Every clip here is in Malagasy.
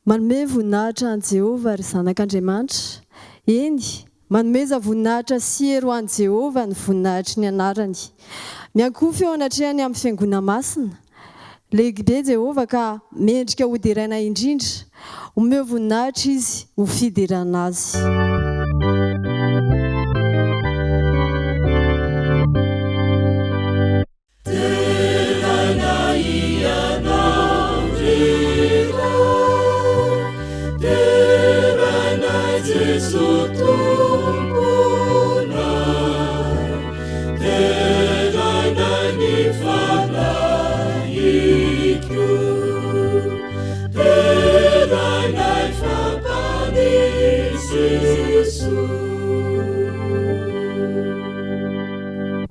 manome voninahitra an' Jehova ry zanak'Andriamanitra. Eny, manomeza voninahitra sy ero an' Jehova ny voninahitry ny anarany. Miankofy eo anatrehany amin'ny fiangona masina. Lehibe Jehova ka mendrika ho deraina indrindra. Omeo voninahitra izy ho fiderana azy.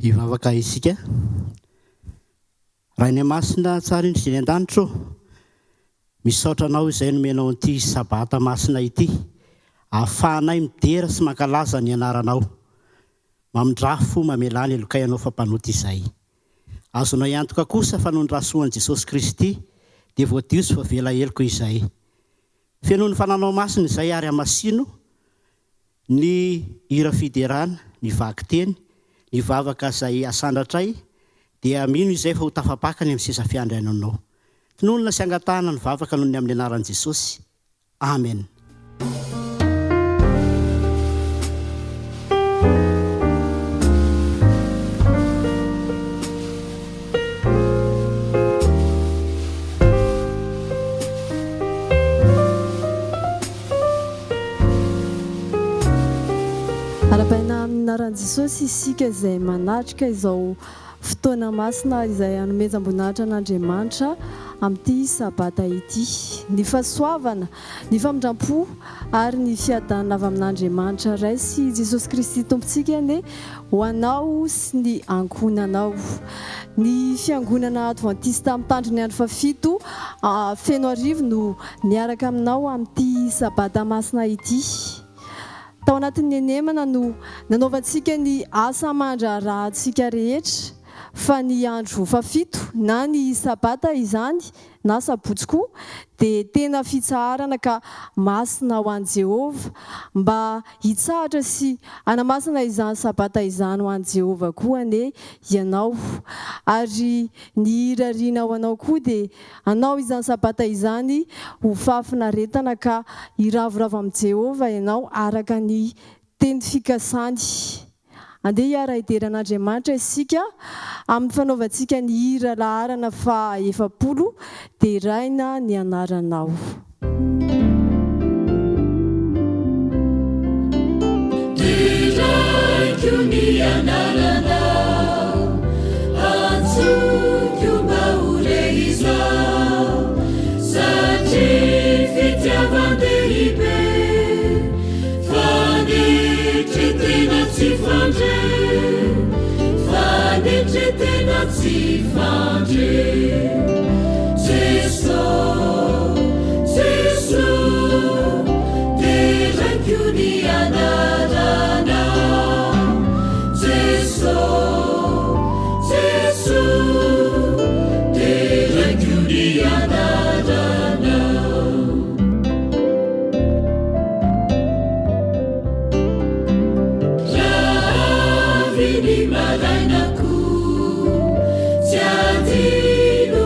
Ivavaka isika raha ny masina tsara indry izay an-danitro, misaotra anao izay nomenao an'ity sabata masina ity, ahafahanay midera sy mankalaza ny anaranao, mamindrafo mamelany elokay anao fampanoty izay. Azonao iantoka kosa fa nondrasoan'i Jesosy Kristy dia voadio sy voavela eloko izay. Fenoy ny fananao masina izay ary amasino ny hira fiderana, ny vaky-teny, ny vavaka izay asandratray, dia mino izay fa ho tafapakany amin'ny seza fiandriananao. Tinonona sy angatahana ny vavaka noho ny amin'ny anaran'i Jesosy. Amen. Arabaina amin'ny anaran'i Jesosy isika izay manatrika izao fotoana masina izay hanomezam-boninahitra an'Andriamanitra amin'ity sabata ity. Ny fahasoavana, ny famindram-po ary ny fiadanana avy amin'Andriamanitra ray sy Jesosy Kristy tompontsika ane ho anao sy ny ankohonanao. Ny fiangonana Adventiste amin'ny tandrony andro fafito feno arivo no miaraka aminao amin'ity sabata masina ity. Tao anatin'ny enemana no nanaovantsika ny asa amandrarantsika rehetra, fa ny andro fafito na ny sabata izany na sabotsy koa dia tena fitsaharana ka masina ho an'i Jehova, mba hitsahatra sy hanamasina izany sabata izany ho an'i Jehova koa ane ianao. Ary ny hirariana ho anao koa dia anao izany sabata izany ho fahafinaretana ka hiravoravo amin'i Jehova ianao araka ny teny fikasany. Andeha hiara hideran'Andriamanitra isika amin'ny fanaovantsika ny hira laharana fa 70 dia raina ny anaranao. Diraiko ny anaranao, antoko mba ho lehizao, satria fitiavan-dehibe, fanetretena tsy fandre, fanetretena tsy fandre. Jesosy, Jesosy, diraiko ny anaranao. Jesosy, Jesosy, diraiko ny anaranao. Ravy ny marainako, tsy adino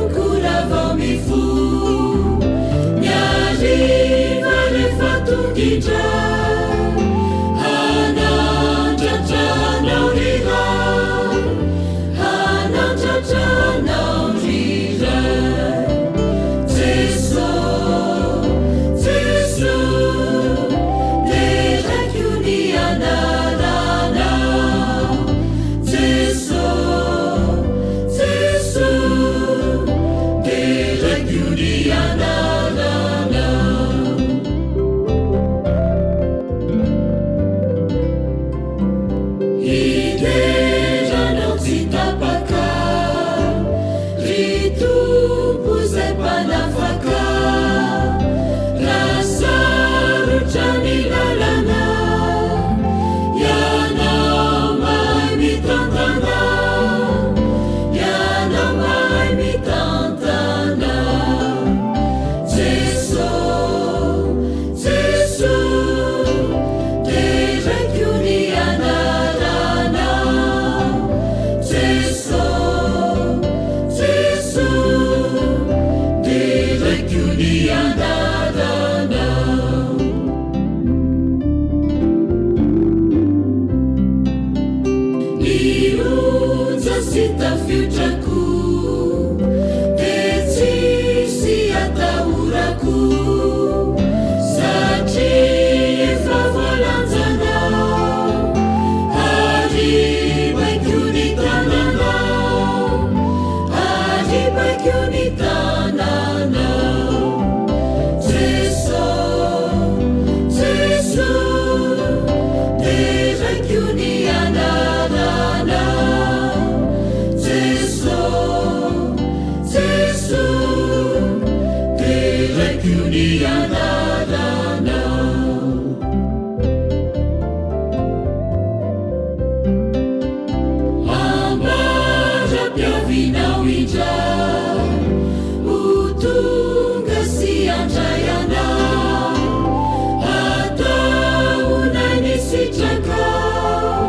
tsy tafiotrako dia tsisy atahorako satria efa voalanjanao ary baiko ny tananao ary baiko ny tananao Jesosy dia raiko ny anaranao Jesosy dia raiko ny anaranao ambara-piavinao indray ho tonga sy andray anao ataonay ny sitrakao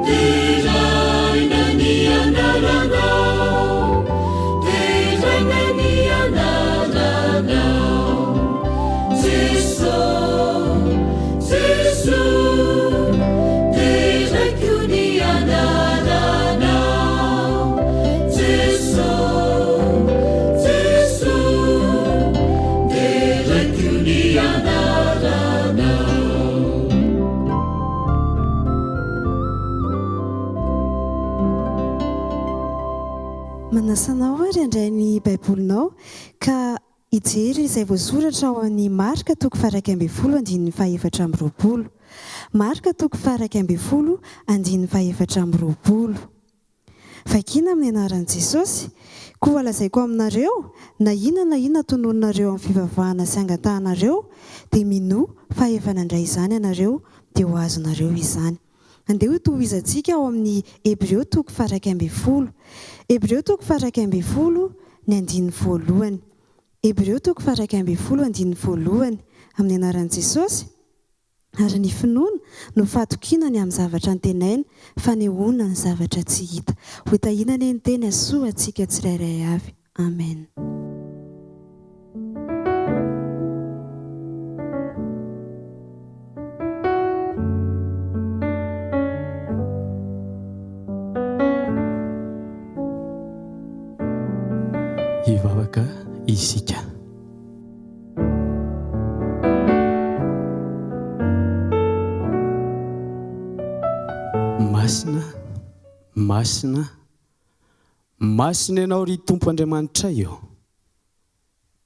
dia raina ny anaranao dia raina ny anaranao Jesosy dia raiko ny anaranao Jesosy dia raiko ny anaranao Manasanao ary andray ny baibolinao ka ijery izay voasoratra ao amin'ny Marka 1:12-20. Marka 1:12-20. Vakina amin'ny anaran'i Jesosy. Koa lazaiko aminareo na inona tonononareo amin'ny fivavahana sy angatanareo dia mino fa efa nandray izany ianareo dia ho azonareo izany. Andeha ho tohizantsika ao amin'ny Hebreo 1:12. Hebreo 1:12 ny andiny voalohany. Hebreo 1:12 amin'ny anaran'i Jesosy. Ary ny finoana no fatokinany amin'ny zavatra antenaina fa nehoana ny zavatra tsy hita. Ho itahinany ny teny asoa antsika tsirairay avy. Amen. Hivavaka isika. Masina ianao ry Tompo Andriamanitra io,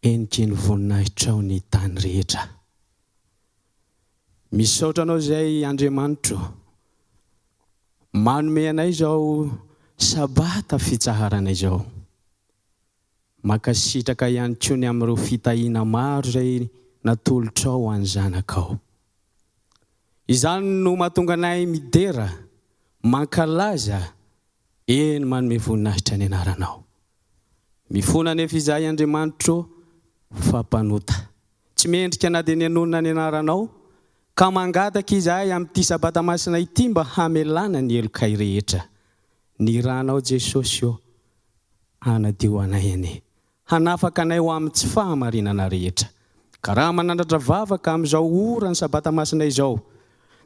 endriky ny voninahitra ao ny tany rehetra. Misaotra anao izay Andriamanitra, manome anay izao sabata fitsaharanay izao. Makasitraka ihany koa ny amin'ireo fitahiana maro izay natolotra ao any zanakao. Izany no mahatonga anay midera, mankalaza, eny manome voninahitra ny anaranao. Mifona nefa izahay Andriamanitra fampanota. Tsy mendrika na dia ny anonona ny anaranao, ka mangataka izahay amin'ity sabata masina ity mba hamelana ny elokay rehetra. Ny ranao Jesosy io, anadio anay ane. Hanafaka anay ho amin'ny tsy fahamarinana rehetra. Ka raha manandratra vavaka amin'izao ora ny sabata masina izao,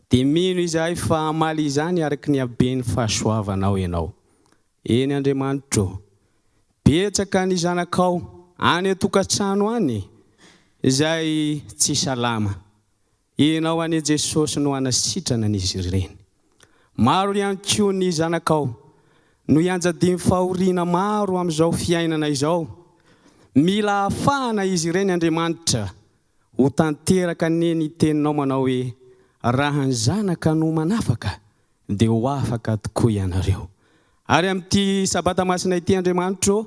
dia mino izahay fa hamaly izany araka ny habeny fahasoavanao ianao. Eny Andriamanitra, betsaka ny zanakao any an-tokantrano any izay tsy salama. Ianao any Jesosy no hanasitrana an'izy ireny. Maro ihany koa ny zanakao no hianjadiny fahoriana maro amin'izao fiainana izao. Mila ahafahana izy ireny Andriamanitra ho tanteraka ny teninao manao hoe raha ny zanaka no manafaka dia ho afaka tokoa ianareo. Ary amin'ity sabata masina ity Andriamanitra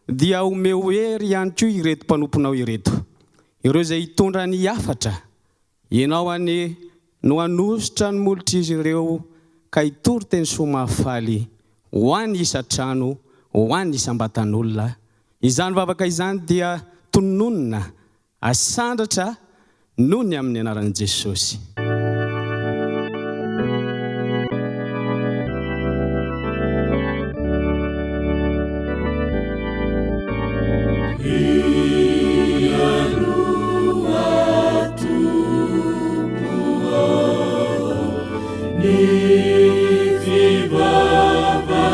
dia omeo hery ihany koa ireto mpanomponao ireto. Ireo izay hitondra ny hafatra. Ianao any no hanositra ny molotra izy ireo ka hitory teny soa mahafaly ho an'ny isan-trano, ho an'ny isam-batan'olona. Izany vavaka izany dia tononona, asandratra noho ny amin'ny anaran'i Jesosy. Ni vivavaka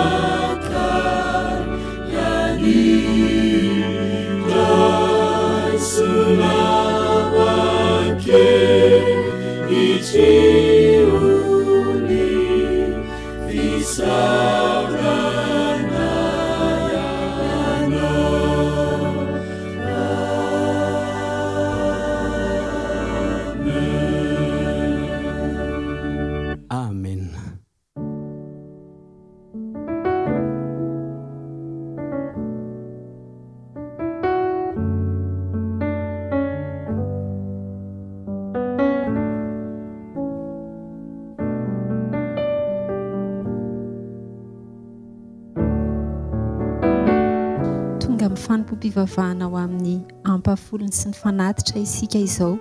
mifanompompivavahana ao amin'ny ampafolony sy ny fanatitra isika izao.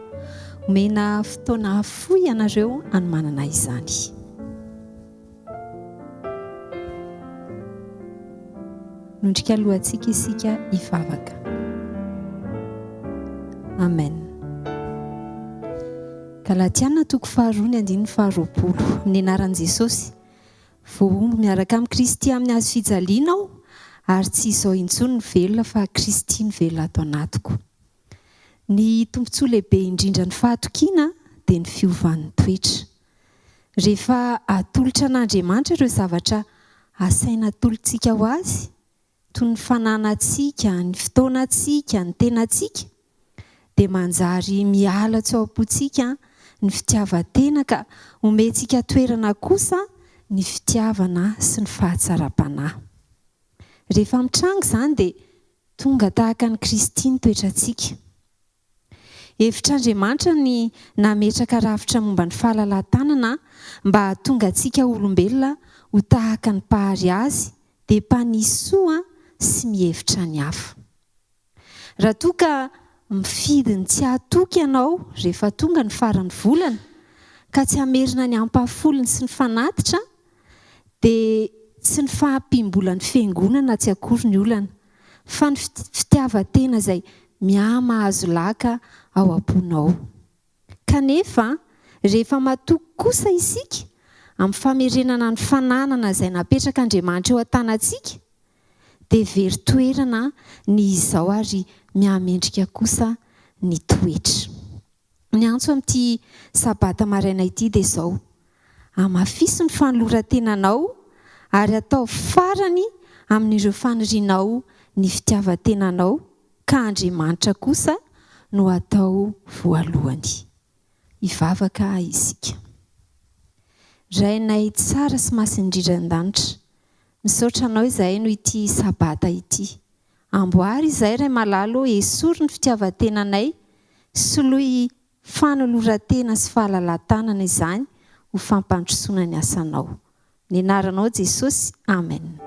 Omena fotoana fohy ianareo anomanana izany. Nondrika lohantsika isika hivavaka. Amen. Galatiana 4:2 amin'ny anaran'i Jesosy. Voaomby miaraka amin'ny Kristy amin'ny hazo fijaliana aho, ary tsy izao intsony ny velona fa Kristy ny velona ato anatiko. Ny tombontsoa lehibe indrindra ny fahatokiana dia ny fiovan'ny toetra. Rehefa atolotra an'Andriamanitra ireo zavatra asaina atolontsika ho azy, toy ny fananantsika, ny fotoanantsika, ny tenantsika, dia manjary miala tsaopontsika ny fitiavan-tena ka omentsika toerana kosa ny fitiavana sy ny fahatsaram-panahy. Rehefa mitranga izany dia tonga tahaka ny Kristy ny toetrantsika. Hevitr'Andriamanitra ny nametraka rafitra momba ny fahalalan-tanana mba hahatonga antsika olombelona ho tahaka ny mpahary azy dia mpanisoa sy mihevitra ny hafa. Raha toa ka mifidy ny tsy hahatoky ianao rehefa tonga ny faran'ny volana ka tsy hamerina ny ampafolony sy ny fanatitra, dia tsy ny fahampim-bolan'ny fiangonana tsy akory ny olana, fa ny fitiavan-tena izay miama azo laka ao am-ponao. Kanefa rehefa matoky kosa isika amin'ny famerenana ny fananana izay napetrak'Andriamanitra eo an-tanantsika, dia very toerana ny izao ary mihamendrika kosa ny toetra. Ny antso amin'ity sabata maraina ity dia izao: hamafiso ny fanoloran-tenanao ary atao farany amin'ireo fanirianao ny fitiavan-tenanao, ka Andriamanitra kosa no atao voalohany. Hivavaka isika. Rainay tsara sy masinindrindran-danitra, misaotra anao izahay no ity sabata ity. Amboary izahay ray malalo, esory ny fitiavan-tenanay, soloy fanoloran-tena sy fahalalan-tanana izany ho fampandrosoana ny asanao. Ny anaranao Jesosy, amen.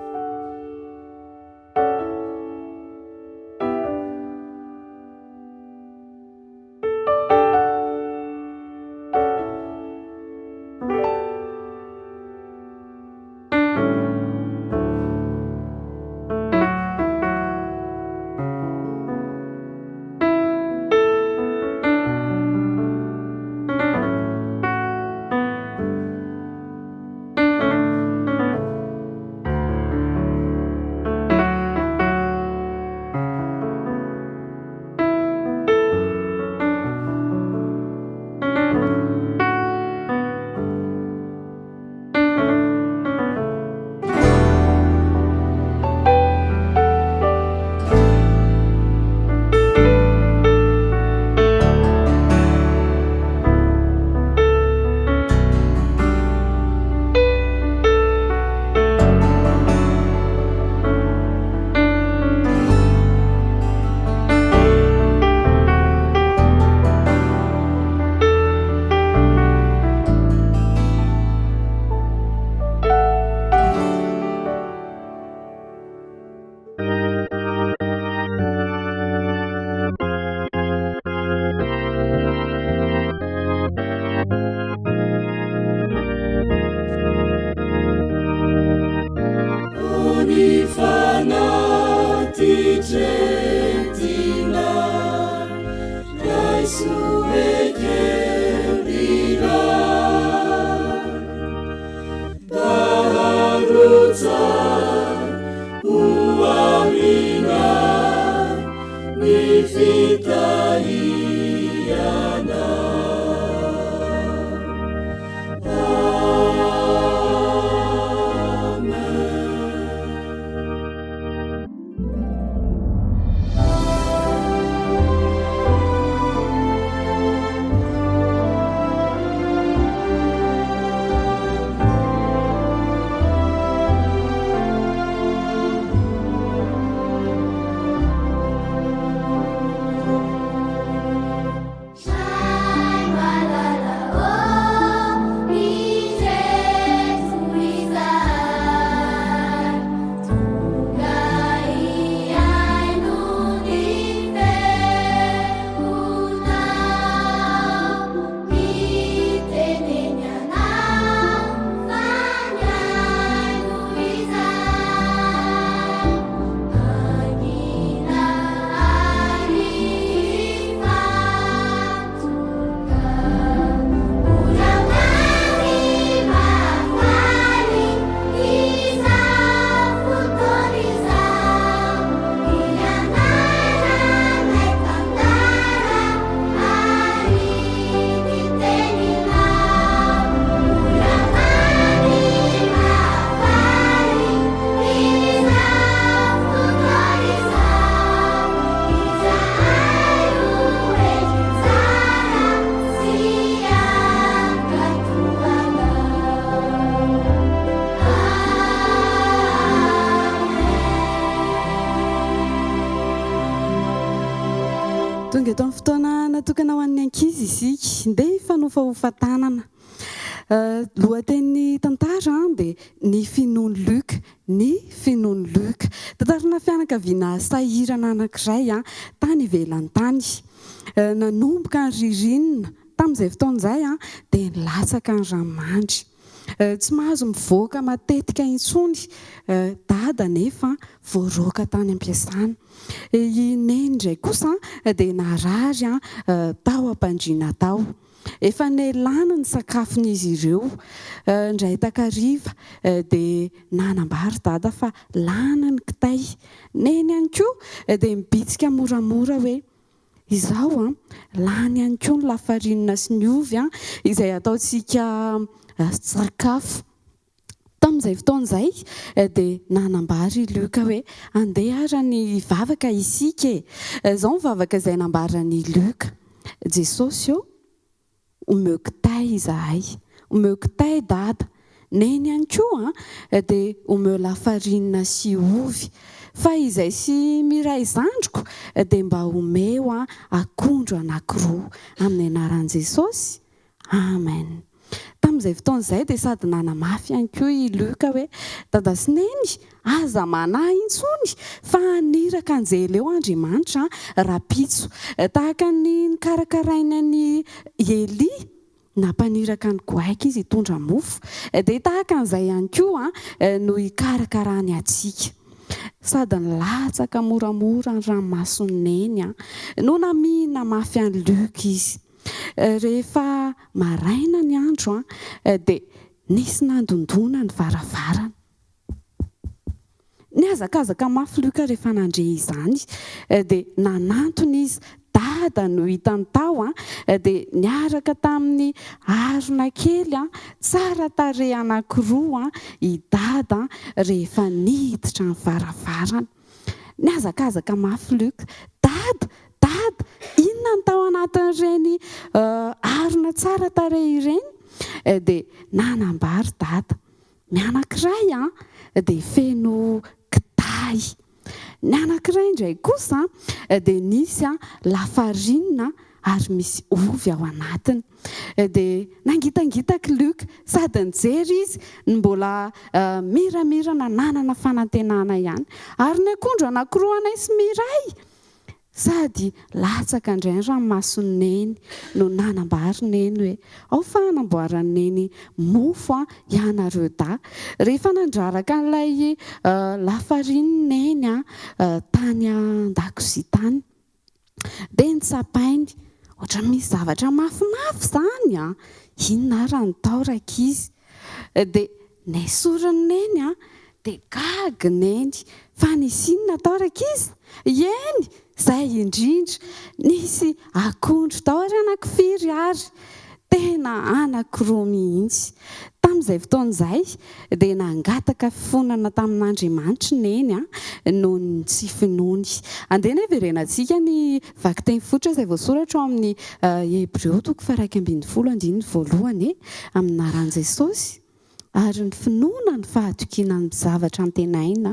eto amin'ny fotoana natokana ho an'ny ankizy isika ndeha hifanofahofantanana. Lohateny tantara dia ny finoany Luka, ny finoany Luka. Tantarana fianakaviana sahirana anankiray tany ivelany tany. Nanomboka ny ririnina tamin'izay fotoan'izay dia nilatsaka ny ranomandry. Tsy mahazo mivoaka matetika intsony dada nefa voaroaka tany am-piasana. I neny indray kosa dia narary tao am-pandriana tao. Efa nelana ny sakafon'izy ireo. Indray takariva dia nanambary dada fa lana ny kitay. Neny ihany koa dia mibitsika moramora hoe izao lany ihany koa ny lafarinina sy ny ovy izay ataontsika sakafo. Tamin'izay fotoan'izay dia nanambary Luka hoe andeha ara ny vavaka isika e. Izao ny vavaka izay nambarany Luka. Jesosy omeo kitay izahay, omeo kitay dada. Neny ihany koa dia omeo lafarinina sy ovy. Fa izay sy miray zandriko dia mba omeo akondro anankiroa amin'ny anaran'i Jesosy. Amen. Tamin'izay fotoan'izay dia sady nanamafy ihany koa i Luka hoe dada sy neny aza manahy intsony fa niraka anjely eo Andriamanitra rapitso tahaka ny nikarakaraina ny Eli nampaniraka ny goaika izy hitondra mofo dia tahaka an'izay ihany koa no hikarakarany atsika. Sady nilatsaka moramora ny ranomason'ny neny no namihina mafy an'i Luka izy. Rehefa maraina ny andro dia nisy nandondona ny varavarana. Niazakazaka mafy Luka rehefa nandre izany dia nanantona izy dada no hitany tao dia niaraka tamin'ny arona kely tsara tarehy anankiroa i dada rehefa niditra ny varavarana. Niazakazaka mafy Luka, dada inona ny tao anatin'ireny arona tsara tarehy ireny? Dia nanambary dada. Ny anankiray dia feno kitay. Ny anankiray indray kosa dia nisy lafarinina ary misy ovy ao anatiny. Dia nangitangitaka Luka sady nijery izy ny mbola miramirana nanana fanantenana ihany. Ary ny akondro anankiroa anay sy miray. Sady latsaka indray ny ranomason'ny neny no nanambary neny hoe ao fa hanamboarany neny mofo ianareo da. Rehefa nandraraka an'ilay lafarininy neny tany an-dakozia tany dia nitsapainy ohatra misy zavatra mafimafy zany inona ary ny tao rakizy. Dia nesoriny neny dia gaga neny fa nisy inona tao rakizy? Eny izay indrindra nisy akondro tao ary anankifiry ary tena anankiroa mihitsy. Tamin'izay fotoan'izay dia nangataka fifonana tamin'Andriamanitra neny noho ny tsy finoany. Andeha ny verenantsika ny vakiteny fotra izay voasoratra ao amin'ny Hebreo 2:1-2 amin'ny anaran'i Jesosy. Ary ny finoana ny fahatokiana ny zavatra antenaina,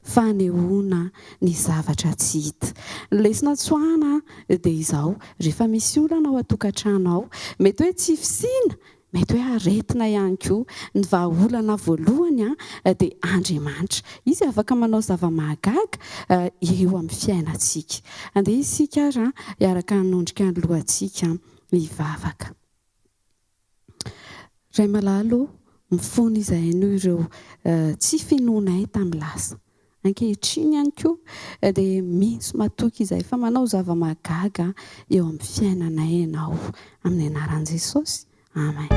fanehoana ny zavatra tsy hita. Ny lesona tsoahana dia izao, rehefa misy olana ao an-tokantrano ao, mety hoe tsy fisiana, mety hoe aretina ihany koa. Ny vahaolana voalohany dia Andriamanitra. Izy afaka manao zava-mahagaga eo amin'ny fiainantsika. Andeha isika ary hiaraka hanondrika ny lohantsika hivavaka. Ray malalo mifony izay no ireo tsy finoanay tamin'ny lasa. Ankehitriny ihany koa dia misy matoky izay fa manao zava-mahagaga eo amin'ny fiainanay ianao amin'ny anaran'i Jesosy. Amen.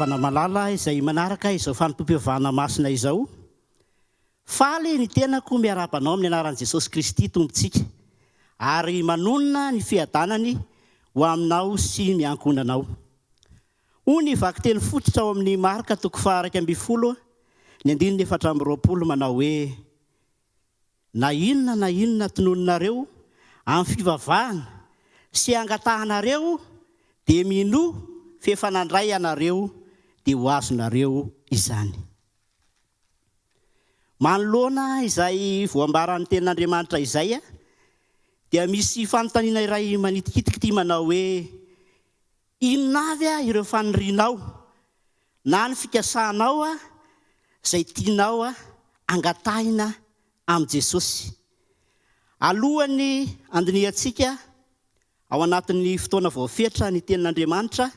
havana malala izay manaraka izao fanomtom-pivavahana masina izao. Faly ny tenako miarabanao amin'ny anaran'i Jesosy Kristy tompontsika ary manonona ny fiadanany ho aminao sy miankonanao. Hoy vaky teny fototra ao amin'ny Marka 4:20 manao hoe na inona tononinareo amin'ny fivavahana sy angatahanareo dia mino fefanandray anareo dia ho azonareo izany. Manoloana izay voambaran'ny tenin'Andriamanitra izay dia misy fanontaniana iray manitikitiky ty manao hoe inona avy ireo fanorinao na ny fikasanao izay tianao angatahina amin'i Jesosy. Alohany andiniantsika ao anatin'ny fotoana voafetra ny tenin'Andriamanitra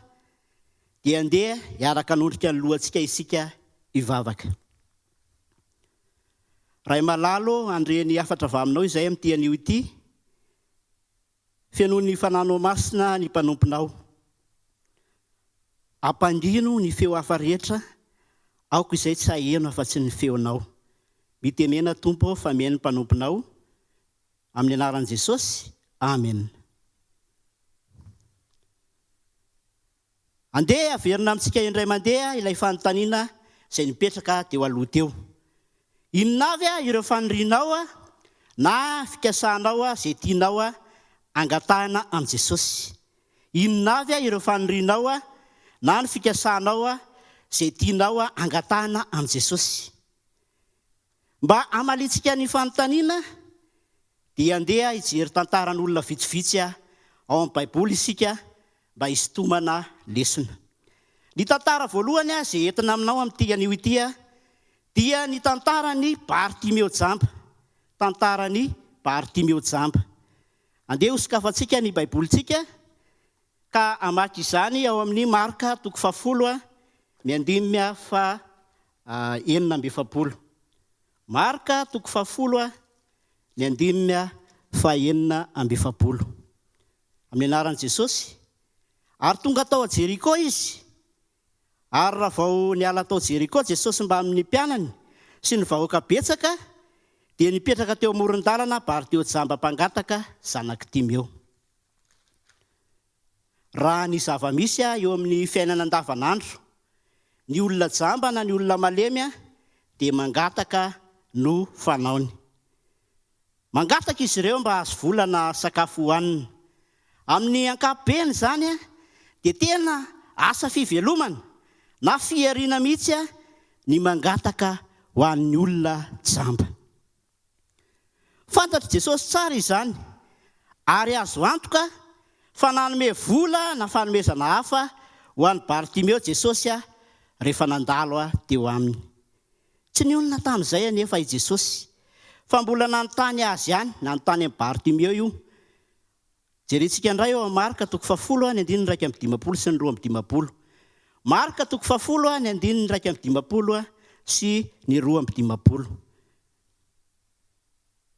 dia andeha hiaraka hanondrika ny lohantsika isika hivavaka. Ray malalo andreny afatra vaminao izay amin'ity anio ity. Fianoan'ny fananao masina ny mpanomponao. Ampandino ny feo hafa rehetra aoko izay tsy haheno afa-tsy ny feonao. Mitenena Tompo fa mihaino ny mpanomponao amin'ny anaran'i Jesosy. Amen. Andeha averina amintsika indray mandeha ilay fanontaniana izay nipetraka teo aloha teo. Inona avy ireo fanorinao na fikasanao izay tianao angatahana amin'i Jesosy. Inona avy ireo fanorinao na ny fikasanao izay tianao angatahana amin'i Jesosy. Mba amalitsika ny fanontaniana dia andeha hijery tantaran'olona vitsivitsy ao amin'ny Baiboly isika mba hisintomana lesona. Ny tantara voalohany izay entina aminao amin'ity anio ity dia ny tantarany Bartimeo jamba. Tantarany Bartimeo jamba. Andeha hosokafantsika ny Baibolitsika ka amaky izany ao amin'ny Marka 10:9. Marka 10:9. Amin'ny anaran'i Jesosy. Ary tonga tao a Jeriko izy. Ary raha vao niala tao Jeriko Jesosy mba amin'ny mpianany sy ny vahoaka betsaka dia nipetraka teo amoron-dalana Bartimeo jamba mpangataka zanaky Timeo. Raha ny zava-misy eo amin'ny fiainana andavanandro, ny olona jamba na ny olona malemy dia mangataka no fanaony. Mangataka izy ireo mba hazo vola na sakafo hohanina. Amin'ny ankapobeny izany dia tena asa fivelomana na fiariana mihitsy ny mangataka ho an'ny olona jamba. Fantatr' Jesosy tsara izany ary azo antoka fa nanome vola na fanomezana hafa ho an'ny Bartimeo Jesosy rehefa nandalo teo aminy. Tsy nionona tamin'izay anefa i Jesosy fa mbola nanontany azy ihany, nanontany amin'ny Bartimeo io. Jerentsika indray eo amin'ny Marka 10:1-15 sy ny 2:15. Marka 10:1-15 sy ny 2:15.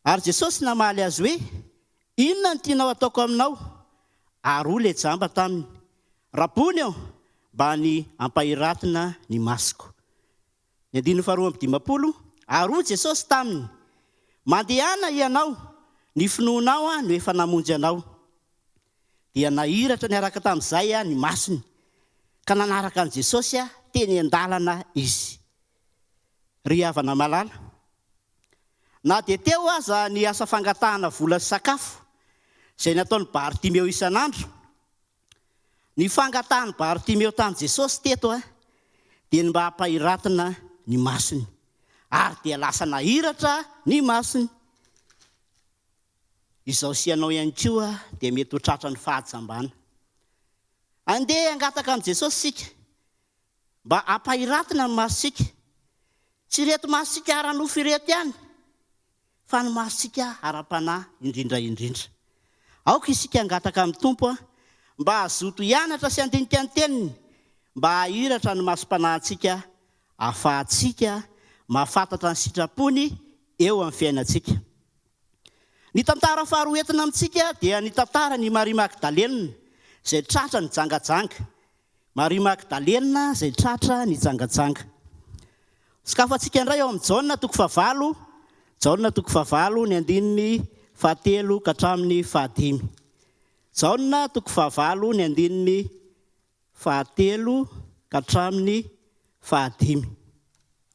Ary Jesosy namaly azy hoe, inona ny tianao ataoko aminao? Ary hoy ilay jamba taminy, Rabony mba ny ampahiratana ny masoko. Ny 2:15. Ary hoy Jesosy taminy, mandehana ianao, ny finoanao no efa namonjy anao. Dia nahiratra niaraka tamin'izay ny masony, ka nanaraka an' Jesosy teny an-dalana izy. Ry havana malala, na dia teo aza ny asa fangatahana vola sy sakafo izay nataon'ny Bartimeo isan'andro. Ny fangatahany Bartimeo tamin'i Jesosy teto dia mba hampahiratana ny masony. Ary dia lasa nahiratra ny masony. Izao sianao ihany koa dia mety ho tratra ny fahajambana. Andeha angataka amin'i Jesosy sika mba hampahiratana ny masosika. Tsy reto masosika ara-nofo ireto ihany, fa ny masosika ara-panahy indrindra. Aoka isika angataka amin'ny Tompo mba hazoto hianatra sy handinika ny teniny, mba hahiratra ny masom-panahintsika, ahafahantsika mahafantatra ny sitrapony eo amin'ny fiainantsika. Ny tantara faharoa entina amintsika dia ny tantara ny Maria Magdalena izay tratra ny jangajanga. Maria Magdalena izay tratra nitsangatsanga. Sokafantsika indray eo amin'ny Jaona toko 9, Jaona toko 9 ny andininy 7 ka hatramin'ny 15. Jaona toko 9 ny andininy 7 ka hatramin'ny 15.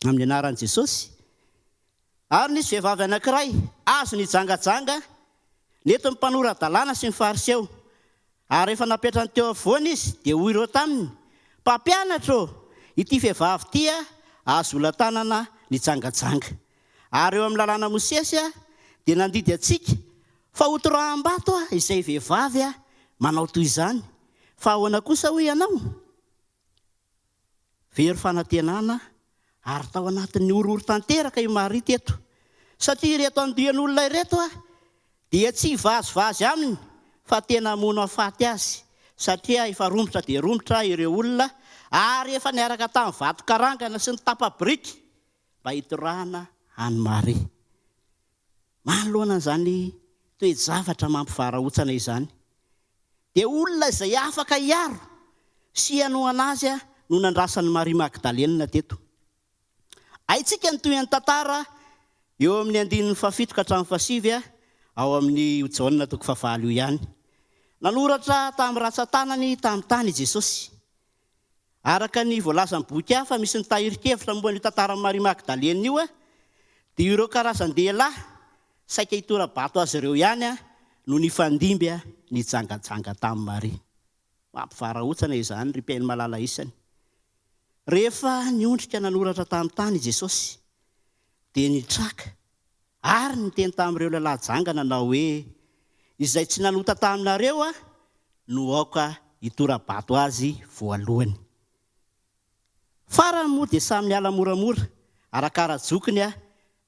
Amin'ny anaran'i Jesosy. Ary nisy vehivavy anankiray azo nijangajanga neto ny mpanorandalàna sy ny fariseo. Ary rehefa napetrany teo afovoany izy dia hoy ireo taminy, mpampianatra ity vehivavy ity azo ola-tanana nijangajanga. Ary eo amin'ny lalàna Mosesy dia nandidy antsika fa hotoraham-bato izay vehivavy manao toy izany. Fa ahoana kosa hoy ianao? Very fanantenana ary tao anatin'ny orory tanteraka io Maria teto. Satria ireto andian'olona ireto dia tsy vazivazy aminy fa tena mono afaty azy. Satria efa rombotra dia rombotra ireo olona ary efa niaraka tamin'ny vato karangana sy ny tapa-biriky mba hitorahana any Maria. Manoloana izany toe-javatra mampivarahontsana izany. Dia olona izay afaka hiaro sy hanohana azy no nandrasan'ny Maria Magdalena teto. Haitsika ny toy ny tantara eo amin'ny andininy 7 ka hatramin'ny 9 ao amin'ny Jaona toko 9 io ihany. Nanoratra tamin'ny ratsan-tanany tamin'ny tany Jesosy. Araka ny voalaza amin'ny boky hafa misy ny tahirikevitra momba ny tantaran'i Maria Magdalena io dia ireo karazan-dehilahy saika hitora-bato azy ireo ihany no nifandimby nijangajanga tamin'ny Maria. Mampivarahontsana izany ry mpiaino malala isany. Rehefa niondrika nanoratra tamin'ny tany Jesosy dia nitraka ary niteny tamin'ireo lehilahy jangana na hoe izay tsy nanota taminareo no aoka hitora-bato azy voalohany. Farany moa dia samy niala moramora arakara-jokiny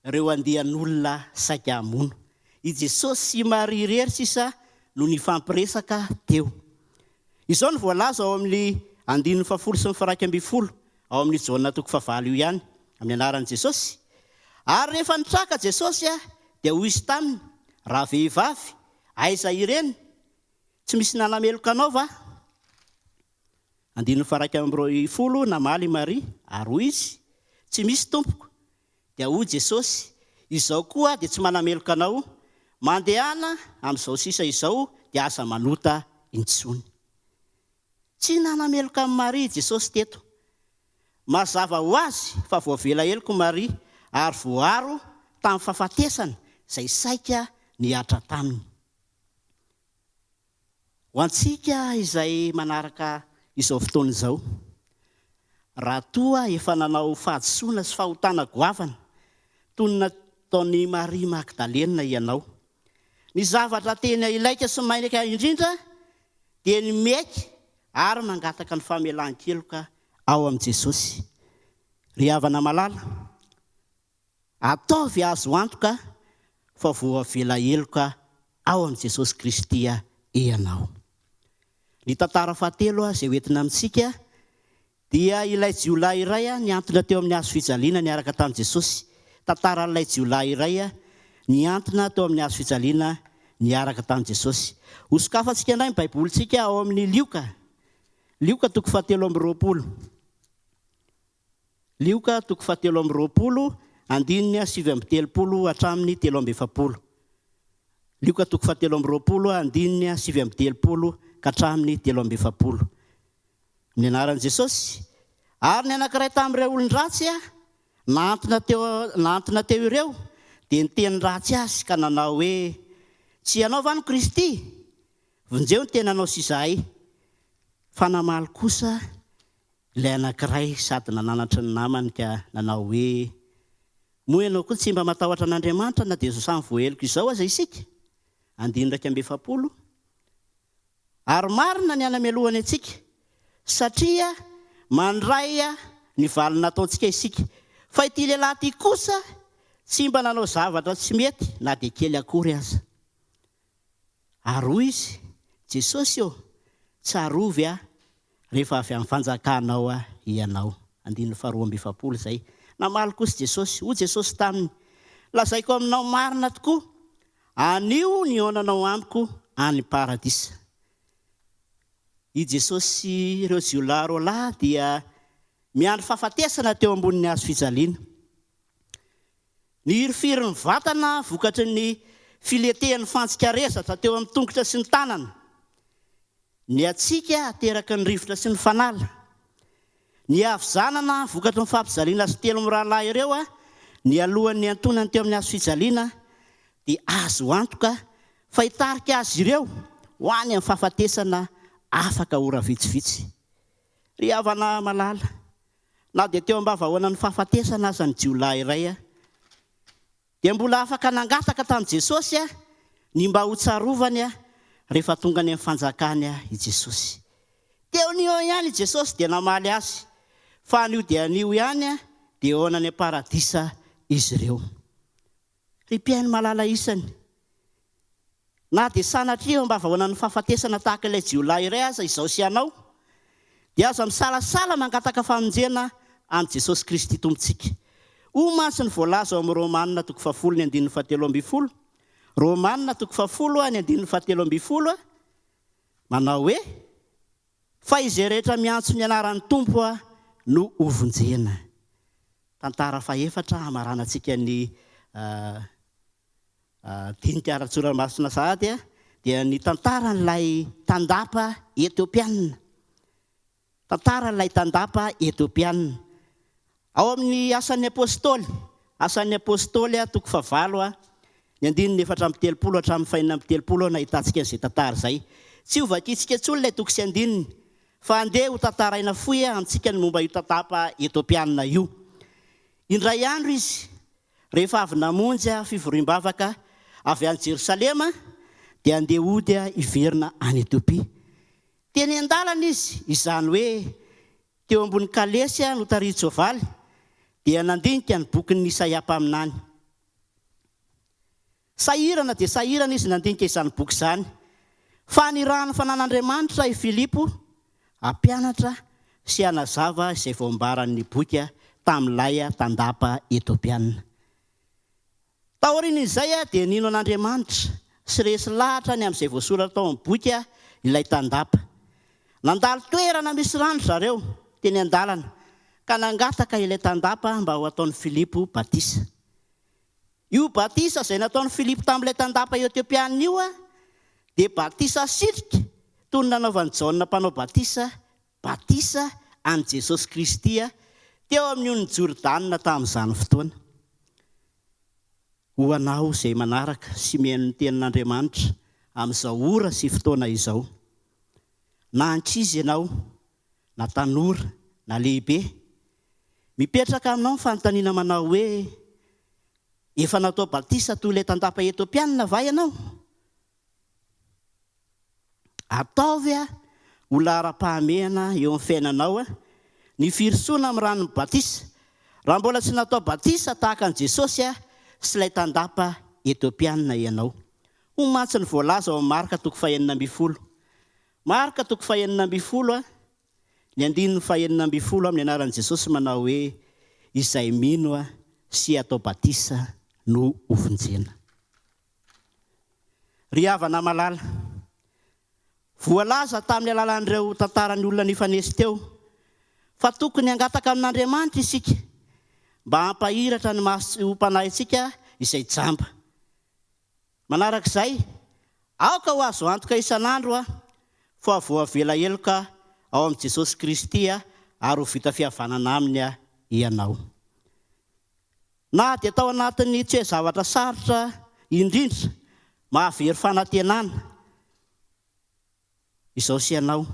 ireo andian'olona saika hamono. I Jesosy sy Maria irery sisa no nifampiresaka teo. Izao no voalaza ao amin'ny andininy 10 sy ny 11 ao amin'ny Jaona toko 9 io ihany amin'ny anaran'i Jesosy. Ary rehefa nitraka Jesosy dia hoy izy taminy, raha vehivavy aiza ireny? Tsy misy nanameloka anao va? Andininy 11 namaly Maria ary hoy izy, tsy misy tompoko. Dia hoy Jesosy, izao koa dia tsy manameloka anao, mandehana amin'izao sisa izao dia asa manota intsony. Tsy nanameloka amin'ny Maria Jesosy teto. Mazava ho azy fa voavela heloka Maria ary voaro tamin'ny fahafatesana izay saika niatra taminy. Ho antsika izay manaraka izao fotoana izao, raha toa efa nanao fahadisoana sy fahotana goavana toy ny nataon'ny Maria Magdalena ianao, ny zavatra tena ilaika sy mainaka indrindra dia ny meky ary mangataka ny famelan-keloka ao amin'i Jesosy. Ry havana malala, ataovy azo antoka fa voavela heloka ao amin'i Jesosy Kristy ianao. Ny tantara fahatelo izay hoentina amintsika dia ilay jiolahy iray niantona teo amin'ny hazo fijaliana niaraka tamin'i Jesosy. Tantaran'ilay jiolahy iray niantona teo amin'ny hazo fijaliana niaraka tamin'i Jesosy. Hosokafantsika indray ny baibolintsika ao amin'ny Lioka toko 7:20. Lioka toko 7:20 andininy 7:30 hatramin'ny 3:70. Lioka toko 7:20 andininy 7:30 ka hatramin'ny 3:70. Ny anaran'i Jesosy. Ary ny anankiray tamin'ireo olon-dratsy nantona teo ireo dia niteny ratsy azy ka nanao hoe, tsy ianao va no Kristy? Vonjeo ny tenanao sy izahay. Fa namaly kosa ilay anankiray sady nananatra ny namany ka nanao hoe, moa ianao koa tsy mba matahotra an'Andriamanitra na dia izao samy voaheloko izao aza isika. 9:70. Ary marina ny anamelohany antsika satria mandray ny valiny nataontsika isika. Fa ity lehilahy ity kosa tsy mba nanao zavatra tsy mety na dia kely akory aza. Ary hoy izy, Jesosy tsarovy rehefa avy amin'ny fanjakanao ianao. 2:70 izay. Namaly kosa Jesosy. Hoy Jesosy taminy, lazaiko aminao marina tokoa, anio ny onanao amiko any paradisa. I Jesosy sy ireo jiolahy roa lahy dia miandry fahafatesana teo ambonin'ny hazo fijaliana. Ny hirifirin'ny vatana vokatry ny filetehan'ny fantsika resatra teo amin'ny tongotra sy ny tanana. Ny atsika ateraky ny rivotra sy ny fanala. Ny havizanana vokatry ny fampijaliana sy telo amin'ny rahalahy ireo ny alohan'ny antonany teo amin'ny hazo fijaliana dia azo antoka fa hitarika azy ireo ho any amin'ny fahafatesana afaka ora vitsivitsy. Ry havana malala, na dia teo ambavahoana ny fahafatesana aza ny jiolahy iray dia mbola afaka nangataka tamin'i Jesosy ny mba ho tsarovany rehefa tonga any amin'ny fanjakany i Jesosy. Teo anio ihany i Jesosy dia namaly azy, fa anio dia anio ihany dia ao any paradisa izy ireo. Ry mpiaino malala isany, na dia sanatria eo ambavahoana ny fahafatesana tahaka ilay jiolahy iray aza izao sy anao, dia aza misalasala mangataka famonjena amin'ny Jesosy Kristy Tompontsika. Omansy ny voalaza ao amin'ny Romanina 10:17. Romanina 10:17 manao hoe fa izay rehetra miantso ny anaran'ny Tompo no hovonjena. Tantara faefatra hamaranantsika ny dinika ara-tsoramasina sahady dia ny tantaran'ilay tandapa Etiopiana. Tantaran'ilay tandapa Etiopiana. Ao amin'ny asan'ny apôstôly, 9:4 hatramin'ny 5:30 nahitantsika an'izay tantara izay. Tsy ho vakitsika intsony ilay toko sy andininy, fa andeha ho tantaraina fohy amintsika ny momba io tantapa Etiopiana io. Indray andro izy, rehefa avy namonjy fivoriam-bavaka avy any Jerosalema, dia andeha hody hiverina any Etiopia. Teny an-dalana izy, izany hoe teo ambony kalesy no tarihy tsoavaly, dia nandinika ny bokin'ny Isaia mpaminany. Sahirana dia sahirana izy nandinika izany boky izany. Fa nirahany fanan'Andriamanitra i Filipo hampianatra sy hanazava izay voambaran'ny boky tamin'ilay tandapa Etiopiana. Taorian'izay dia nino an'Andriamanitra sy resy lahatra ny amin'izay voasoratra tao amin'ny boky ilay tandapa. Nandalo toerana misy rano zareo teny an-dalana ka nangataka ilay tandapa mba ho ataon'ny Filipo batisa. Io batisa izay nataon'ny Filipo tamin'ilay tandapa Etiopiana io dia batisa sitrika toy ny nanaovan'i Jaona mpanao batisa an'i Jesosy Kristy teo amin'ny on'ny Jordana tamin'izany fotoana. Ho anao izay manaraka sy mihaino ny tenin'Andriamanitra amin'izao ora sy fotoana izao, na ankizy ianao, na tanora, na lehibe, mipetraka aminao ny fanontaniana manao hoe efa natao batisa toy ilay tandapa Etiopiana va ianao? Ataovy ho lahara-pahamehana eo amin'ny fiainanao ny firisoana amin'ny ranon'ny batisa. Raha mbola tsy natao batisa tahaka an'i Jesosy sy ilay tandapa Etiopiana ianao. Omatsy ny voalaza ao amin'ny Marka 5:9. Marka 5:9 ny 9:9 amin'ny anaran'i Jesosy manao hoe izay mino sy atao batisa no hovonjena. Ry havana malala, voalaza tamin'ny alalan'ireo tantaran'ny olona nifanesy teo fa tokony hangataka amin'Andriamanitra isika mba hampahiratra ny maso ho mpanahintsika izay jamba. Manarak'izay, aoka ho azo antoka isan'andro fa voavela eloka ao amin'i Jesosy Kristy ary ho vita fihavanana aminy ianao. Na dia tao anatin'ny tsy hoe zavatra sarotra indrindra mahavery fanantenana, izao sy ianao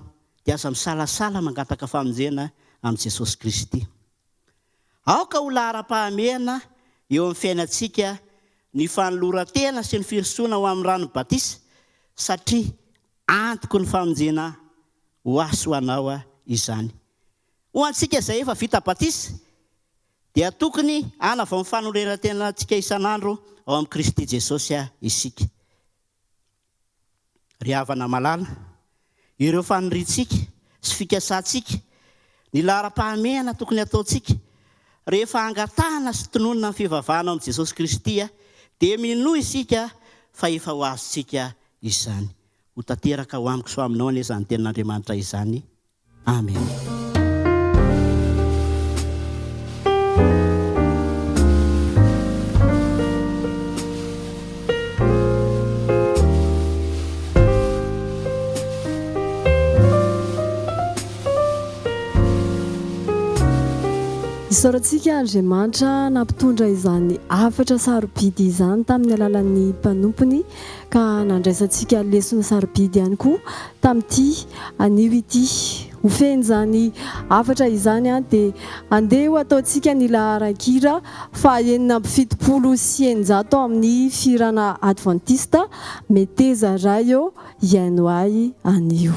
dia aza misalasala mangataka famonjena amin'i Jesosy Kristy. Aoka ho lahara-pahamehana eo amin'ny fiainantsika ny fanoloran-tena sy ny firisoana ho amin'ny rano batisa, satria antoko ny famonjena ho aso anao izany. Ho antsika izay efa vita batisa dia tokony hanava amin'ny fanoreran-tena antsika isan'andro ao amin'ny Kristy Jesosy isika. Ry havana malala, ireo faniritsika sy fikasantsika, ny lahara-pahamehana tokony ataontsika rehefa angatahana sy tononona ny fivavahana amin'i Jesosy Kristy dia minoa isika fa efa ho azontsika izany. ho tanteraka ho amiko so aminao ane izany tenin'Andriamanitra izany. Amen. Isaorantsika Andriamanitra nampitondra izany afatra sarobidy izany tamin'ny alalan'ny mpanompony ka nandraisantsika lesona sarobidy ihany koa tamin'ity anio ity. Ho fen'izany afatra izany dia andeha ho ataontsika ny laharan-kira fahaenina amby 700 amin'ny firana adventista Meteza Radio Ianoay anio.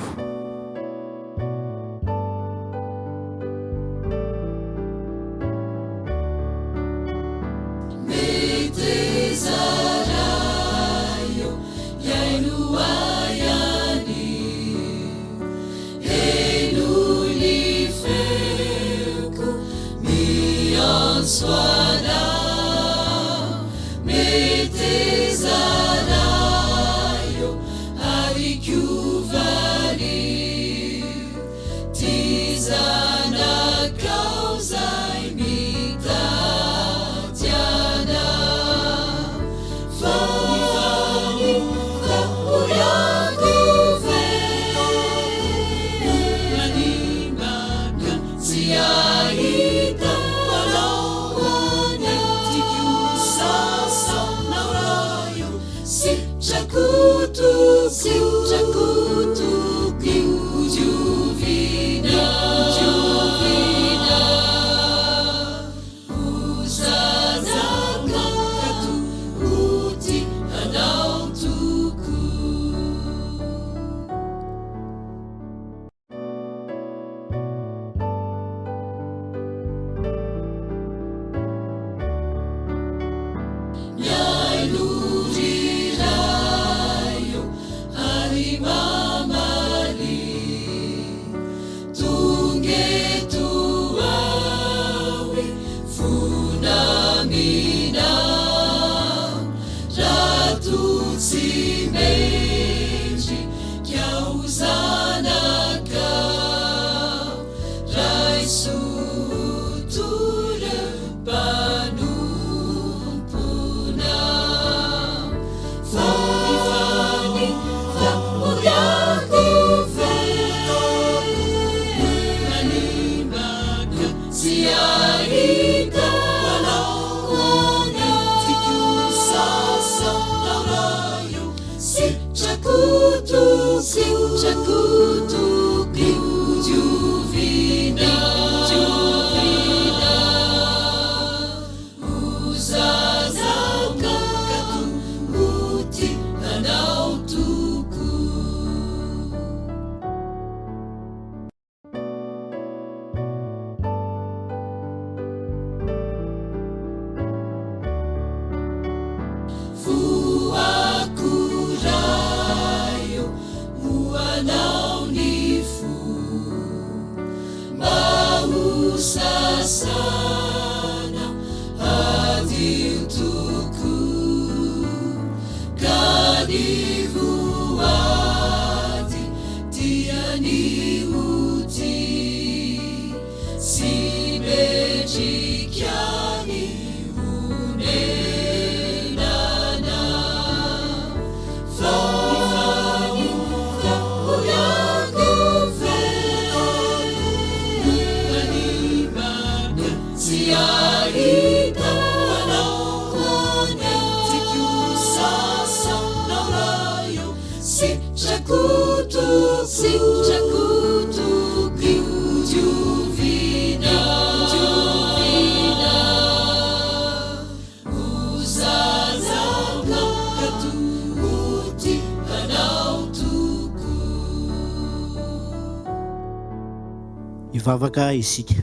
Ivavaka isika.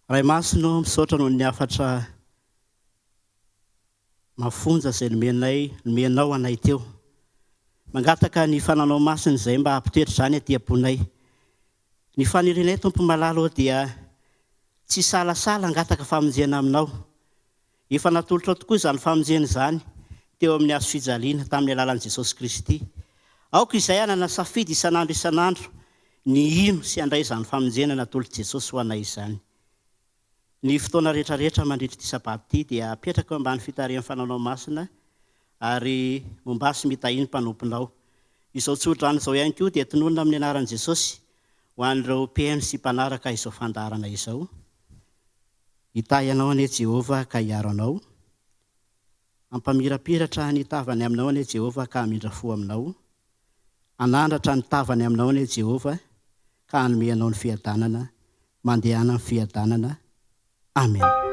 Ray masino misaotra noho ny afatra mafonja izay nomenao anay teo. Mangataka ny fananao masina izay mba hampitoetra izany aty am-ponay. Ny fanirenay Tompo malalo dia tsy salasala angataka famonjena aminao. Efa natolotra tokoa izany famonjena izany teo amin'ny azo fijaliana tamin'ny alalan'i Jesosy Kristy. Aoka izay anana safidy isanandro ny ino sy andray izany famonjena natolotr'i Jesosy ho anay izany. Ny fotoana rehetrarehetra mandritra ity sabato ity dia apetraka eo ambany fitarihan'ny fanaonao masina ary mombasy mitahiny mpanomponao. Izao tsodrano izao ihany koa dia tononona amin'ny anaran'i Jesosy ho an'ireo mpiheno sy mpanaraka izao fandarana izao. Hitahy ianao anie Jehovah ka hiaro anao. Ampamirapiratra ny tavany aminao anie Jehovah ka hamindra fo aminao. Anandratra ny tavany aminao anie Jehovah ka hanome anao ny fiadanana, mandehana ny fiadanana. Amen.